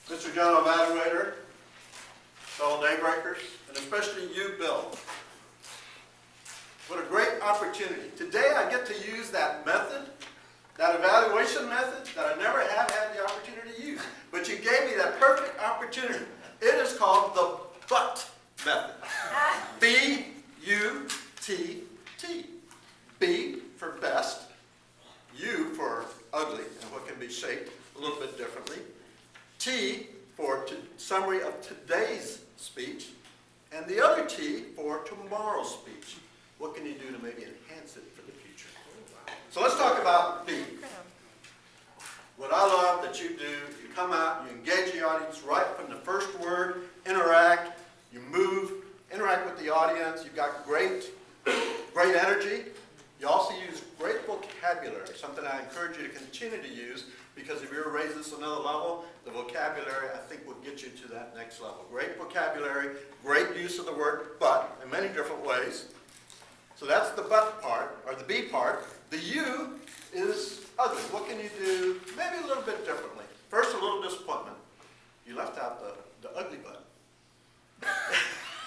Mr. General Evaluator, fellow daybreakers, and especially you, Bill. What a great opportunity. Today I get to use that method, that evaluation method that I never have had the opportunity to use. But you gave me that perfect opportunity. It is called the BUT method. B-U-T-T. B for best, U for ugly, and what can be shaped a little bit differently. T for summary of today's speech, and the other T for tomorrow's speech. What can you do to maybe enhance it for the future? So let's talk about B. What I love that you do, you come out, you engage the audience right from the first word, interact, you move, interact with the audience, you've got great energy. You also use great vocabulary, something I encourage you to continue to use, because if you ever raise this another level, the vocabulary, I think, will get you to that next level. Great vocabulary, great use of the word but in many different ways. So that's the but part, or the B part. The U is ugly. What can you do maybe a little bit differently? First, a little disappointment. You left out the ugly butt.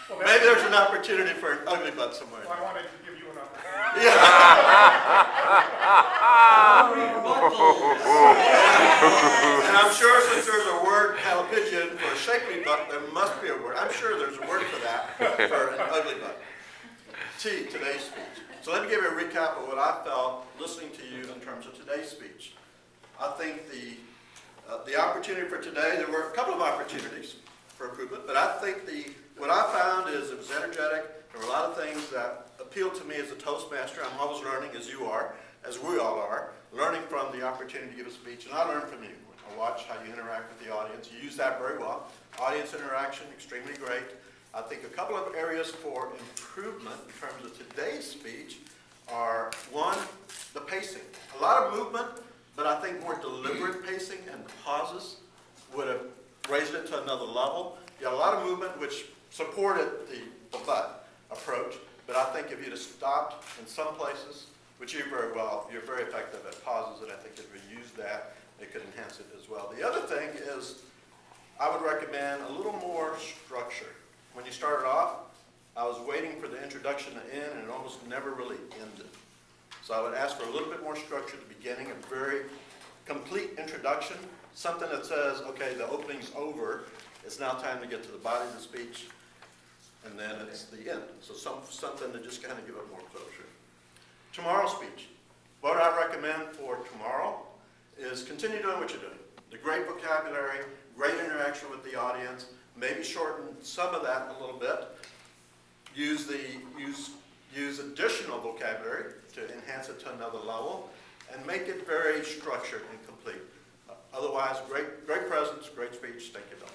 Well, maybe there's an opportunity for an ugly butt somewhere. Well, I wanted to give you an opportunity. And I'm sure since there's a word pigeon for a shapely butt, there must be a word. I'm sure there's a word for that, for an ugly butt. T, today's speech. So let me give you a recap of what I felt listening to you in terms of today's speech. I think the opportunity for today, there were a couple of opportunities for improvement, but I think what I found is it was energetic. There were a lot of things that appealed to me as a Toastmaster. I'm always learning, as you are, as we all are, learning from the opportunity to give a speech, and I learn from you. I watch how you interact with the audience. You use that very well. Audience interaction, extremely great. I think a couple of areas for improvement in terms of today's speech are, one, the pacing. A lot of movement, but I think more deliberate pacing and pauses would have raised it to another level. You had a lot of movement which supported the but approach, but I think if you'd have stopped in some places, which you very well, you're very effective at pauses, and I think if you used that, it could enhance it as well. The other thing is, I would recommend a little more structure. When you started off, I was waiting for the introduction to end, and it almost never really ended. So I would ask for a little bit more structure at the beginning, a very complete introduction, something that says, okay, the opening's over, it's now time to get to the body of the speech, and then it's the end. So something to just kind of give it more closure. Tomorrow's speech. What I recommend for tomorrow is continue doing what you're doing. The great vocabulary, great interaction with the audience, maybe shorten some of that a little bit. Use additional vocabulary to enhance it to another level, and make it very structured and complete. Otherwise, great presence, great speech. Thank you, Bill.